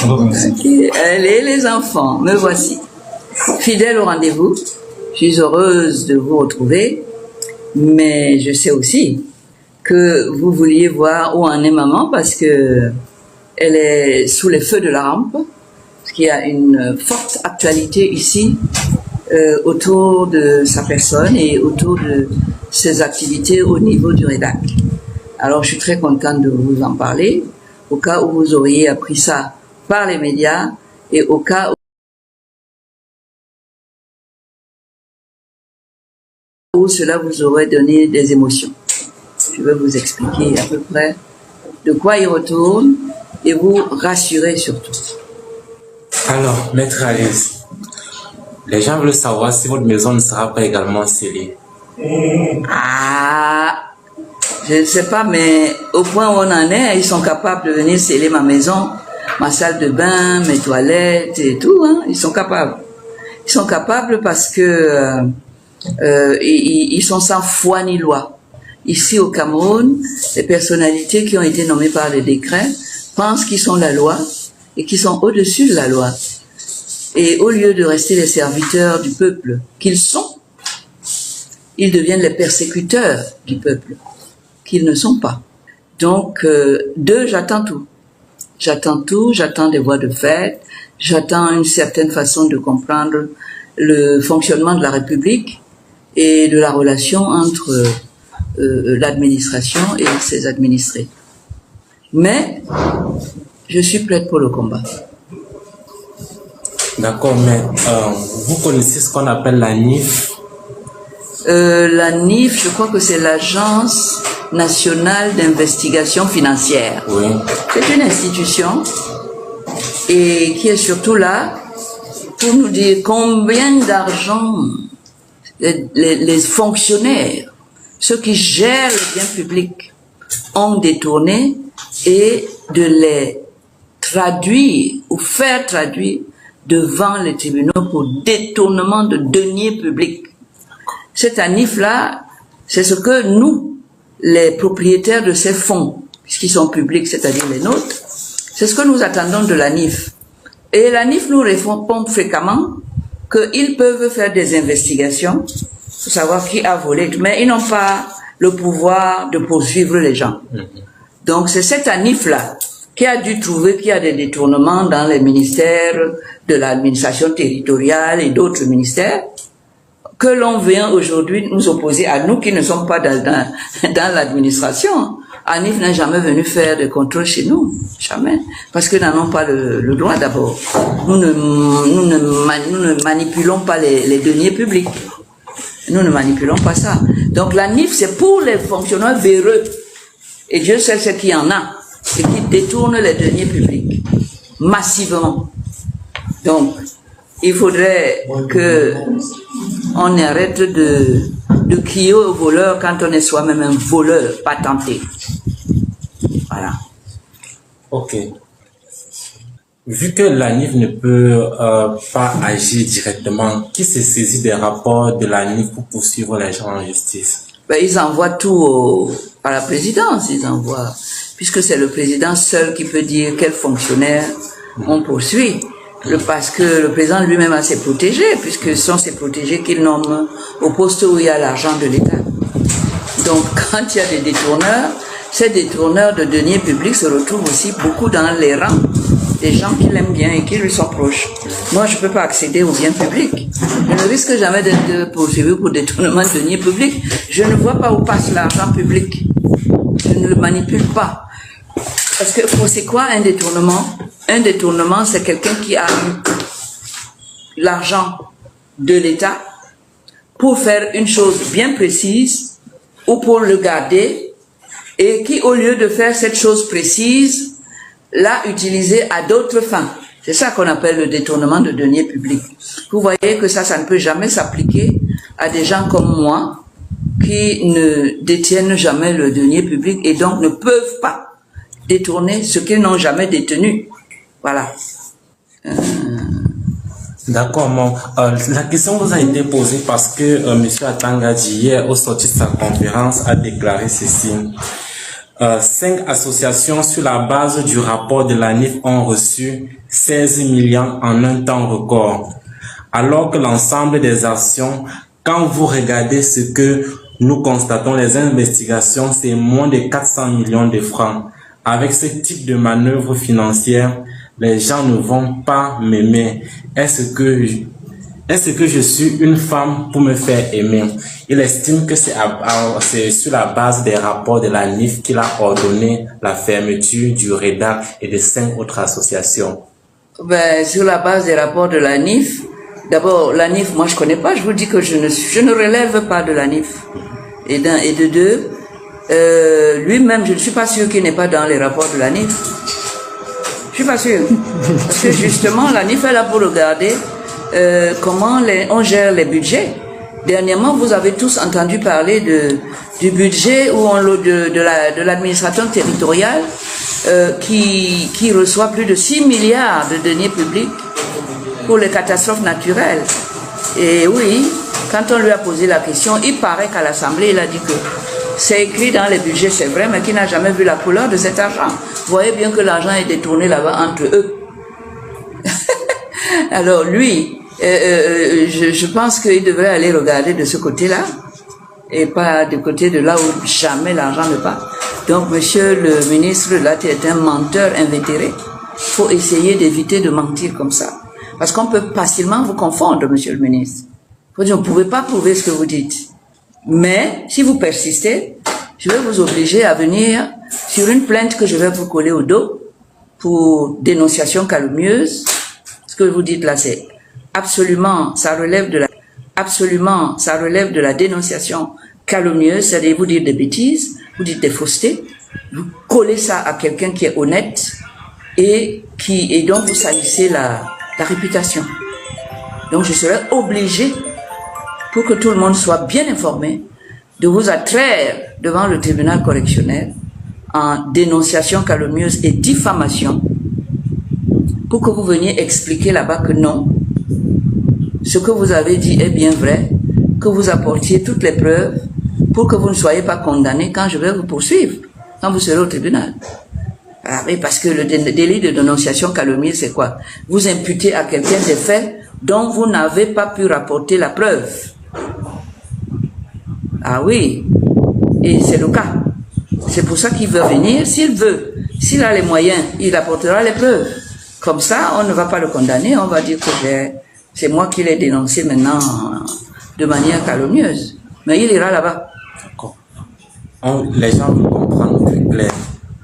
Okay. Allez les enfants, me voici. Fidèle au rendez-vous, je suis heureuse de vous retrouver, mais je sais aussi que vous vouliez voir où en est maman parce que elle est sous les feux de la rampe, parce qu'il y a une forte actualité ici autour de sa personne et autour de ses activités au niveau du REDAC. Alors je suis très contente de vous en parler, au cas où vous auriez appris ça par les médias et au cas où cela vous aurait donné des émotions. Je vais vous expliquer à peu près de quoi il retourne et vous rassurer surtout. Alors, Maître Alice, les gens veulent savoir si votre maison ne sera pas également scellée. Ah, je ne sais pas, mais au point où on en est, ils sont capables de venir sceller ma maison, ma salle de bain, mes toilettes et tout, hein. Ils sont capables. Ils sont capables parce que ils sont sans foi ni loi. Ici au Cameroun, les personnalités qui ont été nommées par les décrets pensent qu'ils sont la loi et qu'ils sont au-dessus de la loi. Et au lieu de rester les serviteurs du peuple qu'ils sont, ils deviennent les persécuteurs du peuple qu'ils ne sont pas. Donc, d'eux, j'attends tout. J'attends tout, j'attends des voies de fait, j'attends une certaine façon de comprendre le fonctionnement de la République et de la relation entre l'administration et ses administrés. Mais je suis prête pour le combat. D'accord, mais vous connaissez ce qu'on appelle la NIF? La NIF, je crois que c'est l'Agence nationale d'investigation financière. Oui. C'est une institution et qui est surtout là pour nous dire combien d'argent les fonctionnaires, ceux qui gèrent le bien public, ont détourné et de les traduire ou faire traduire devant les tribunaux pour détournement de deniers publics. Cette ANIF-là, c'est ce que nous, les propriétaires de ces fonds, puisqu'ils sont publics, c'est-à-dire les nôtres, c'est ce que nous attendons de l'ANIF. Et l'ANIF nous répond fréquemment qu'ils peuvent faire des investigations pour savoir qui a volé, mais ils n'ont pas le pouvoir de poursuivre les gens. Donc c'est cette ANIF-là qui a dû trouver qu'il y a des détournements dans les ministères de l'administration territoriale et d'autres ministères, que l'on vient aujourd'hui nous opposer à nous qui ne sommes pas dans l'administration. ANIF n'est jamais venu faire de contrôle chez nous, jamais, parce que nous n'avons pas le droit d'abord. Nous ne manipulons pas les deniers publics. Nous ne manipulons pas ça. Donc l'ANIF, c'est pour les fonctionnaires véreux. Et Dieu sait ce qu'il y en a, et qui détournent les deniers publics, massivement. Donc, il faudrait que on arrête de crier aux voleurs quand on est soi-même un voleur patenté. Voilà. Ok. Vu que l'ANIF ne peut pas agir directement, qui se saisit des rapports de l'ANIF pour poursuivre les gens en justice? Ben, ils envoient tout à la présidence, ils envoient, puisque c'est le président seul qui peut dire quel fonctionnaire on poursuit. Parce que le président lui-même a ses protégés, puisque ce sont ses protégés qu'il nomme au poste où il y a l'argent de l'État. Donc, quand il y a des détourneurs, ces détourneurs de deniers publics se retrouvent aussi beaucoup dans les rangs des gens qui l'aiment bien et qui lui sont proches. Moi, je ne peux pas accéder au bien public. Je ne risque jamais d'être poursuivi pour détournement de deniers publics. Je ne vois pas où passe l'argent public. Je ne le manipule pas. Parce que c'est quoi un détournement? Un détournement, c'est quelqu'un qui a eu l'argent de l'État pour faire une chose bien précise ou pour le garder et qui, au lieu de faire cette chose précise, l'a utilisé à d'autres fins. C'est ça qu'on appelle le détournement de deniers publics. Vous voyez que ça ne peut jamais s'appliquer à des gens comme moi qui ne détiennent jamais le denier public et donc ne peuvent pas détourner ce qu'ils n'ont jamais détenu. Voilà. D'accord, la question vous a été posée parce que M. Atangadi, hier, au sortir de sa conférence, a déclaré ceci. 5 associations sur la base du rapport de l'ANIF ont reçu 16 millions en un temps record. Alors que l'ensemble des actions, quand vous regardez ce que nous constatons, les investigations, c'est moins de 400 millions de francs. Avec ce type de manœuvre financière, les gens ne vont pas m'aimer. Est-ce que je suis une femme pour me faire aimer? Il estime que c'est sur la base des rapports de l'ANIF qu'il a ordonné la fermeture du REDAC et de 5 autres associations. Ben, sur la base des rapports de l'ANIF, d'abord, l'ANIF, moi je connais pas, je vous dis que je ne relève pas de l'ANIF. Et de deux, lui-même, je ne suis pas sûr qu'il n'est pas dans les rapports de l'ANIF. Je suis pas sûr. Parce que justement, l'ANIF est là pour regarder comment on gère les budgets. Dernièrement, vous avez tous entendu parler du budget de l'administration territoriale qui reçoit plus de 6 milliards de deniers publics pour les catastrophes naturelles. Et oui, quand on lui a posé la question, il paraît qu'à l'Assemblée, il a dit que c'est écrit dans les budgets, c'est vrai, mais qu'il n'a jamais vu la couleur de cet argent. Vous voyez bien que l'argent est détourné là-bas entre eux. Alors lui, je pense qu'il devrait aller regarder de ce côté-là et pas du côté de là où jamais l'argent ne part. Donc, monsieur le ministre, là, tu es un menteur invétéré. Il faut essayer d'éviter de mentir comme ça. Parce qu'on peut facilement vous confondre, monsieur le ministre. Vous ne pouvez pas prouver ce que vous dites. Mais, si vous persistez, je vais vous obliger à venir sur une plainte que je vais vous coller au dos pour dénonciation calomnieuse. Ce que vous dites là, c'est absolument, ça relève de la dénonciation calomnieuse, c'est-à-dire vous dites des bêtises, vous dites des faussetés, vous collez ça à quelqu'un qui est honnête et donc vous salissez la réputation. Donc je serai obligé, pour que tout le monde soit bien informé, de vous attraire devant le tribunal correctionnel en dénonciation calomnieuse et diffamation pour que vous veniez expliquer là-bas que non, ce que vous avez dit est bien vrai, que vous apportiez toutes les preuves pour que vous ne soyez pas condamné quand je vais vous poursuivre, quand vous serez au tribunal. Ah oui, parce que le délit de dénonciation calomnieuse, c'est quoi? Vous imputez à quelqu'un des faits dont vous n'avez pas pu rapporter la preuve. Ah oui, et c'est le cas. C'est pour ça qu'il veut venir. S'il veut, s'il a les moyens, il apportera les preuves. Comme ça, on ne va pas le condamner, on va dire que c'est moi qui l'ai dénoncé maintenant de manière calomnieuse. Mais il ira là-bas. D'accord. Les gens vont comprendre plus clair.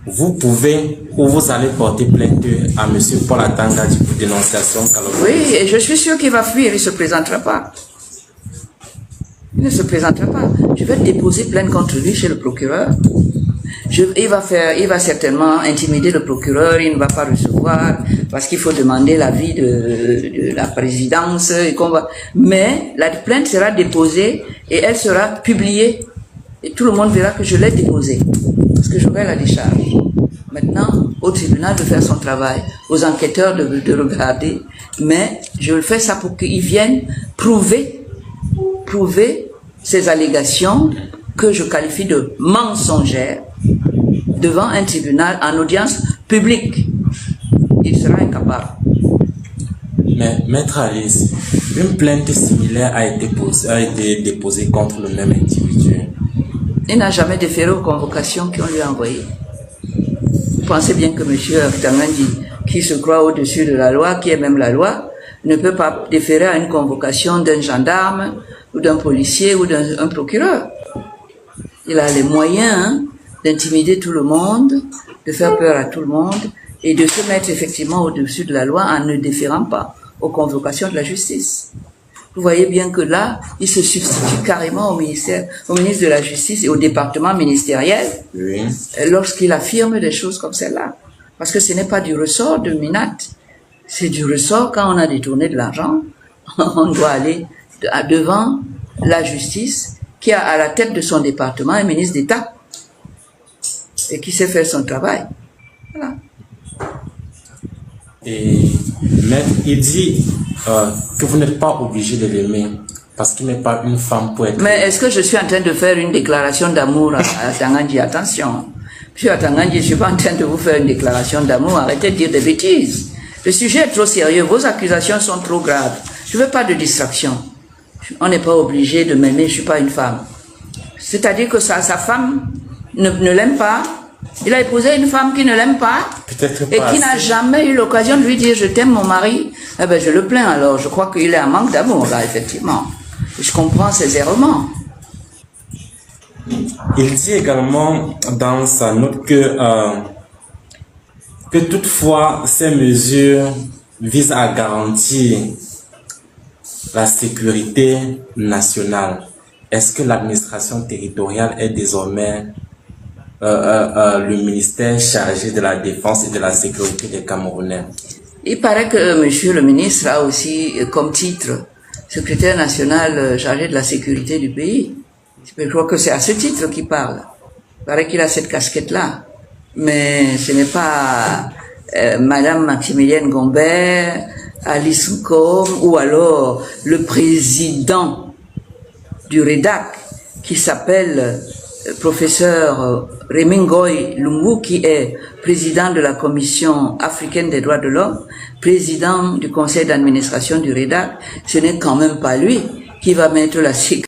Vous pouvez ou vous allez porter plainte à M. Paul Atanga pour dénonciation calomnieuse. Oui, et je suis sûr qu'il va fuir, il ne se présentera pas. Il ne se présentera pas. Je vais déposer plainte contre lui chez le procureur. Il va certainement intimider le procureur, il ne va pas recevoir, parce qu'il faut demander l'avis de la présidence, mais la plainte sera déposée et elle sera publiée. Et tout le monde verra que je l'ai déposée, parce que j'aurai la décharge. Maintenant, au tribunal de faire son travail, aux enquêteurs de regarder, mais je le fais ça pour qu'ils viennent prouver ces allégations que je qualifie de mensongères devant un tribunal en audience publique. Il sera incapable. Mais, Maître Alice, une plainte similaire a été déposée contre le même individu. Il n'a jamais déféré aux convocations qu'on lui a envoyées. Vous pensez bien que M. Tangandi, qui se croit au-dessus de la loi, qui est même la loi, ne peut pas déférer à une convocation d'un gendarme ou d'un policier ou d'un procureur. Il a les moyens d'intimider tout le monde, de faire peur à tout le monde et de se mettre effectivement au-dessus de la loi en ne déférant pas aux convocations de la justice. Vous voyez bien que là, il se substitue carrément au ministre de la Justice et au département ministériel, oui, lorsqu'il affirme des choses comme celle-là. Parce que ce n'est pas du ressort de Minat, c'est du ressort quand on a détourné de l'argent, on doit aller devant la justice qui a à la tête de son département un ministre d'État et qui sait faire son travail. Voilà. Et Maître, il dit que vous n'êtes pas obligé de l'aimer parce qu'il n'est pas une femme pour être... Mais est-ce que je suis en train de faire une déclaration d'amour à Tangandi? Attention. Monsieur Atangani, je ne suis pas en train de vous faire une déclaration d'amour. Arrêtez de dire des bêtises. Le sujet est trop sérieux. Vos accusations sont trop graves. Je ne veux pas de distraction. On n'est pas obligé de m'aimer. Je ne suis pas une femme. C'est-à-dire que sa femme ne l'aime pas. Il a épousé une femme qui ne l'aime pas. Peut-être pas et qui n'a jamais eu l'occasion de lui dire je t'aime mon mari. Eh ben je le plains alors. Je crois qu'il est un manque d'amour là, effectivement. Je comprends ses errements. Il dit également dans sa note que toutefois ces mesures visent à garantir la sécurité nationale. Est-ce que l'administration territoriale est désormais le ministère chargé de la défense et de la sécurité des Camerounais? Il paraît que monsieur le ministre a aussi comme titre secrétaire national chargé de la sécurité du pays. Je crois que c'est à ce titre qu'il parle. Il paraît qu'il a cette casquette-là. Mais ce n'est pas Madame Maximilienne Gombert, Alice Nkom ou alors le président du REDAC qui s'appelle professeur Remingoy Lungu, qui est président de la Commission africaine des droits de l'homme, président du conseil d'administration du REDAC. Ce n'est quand même pas lui qui va mettre la sécurité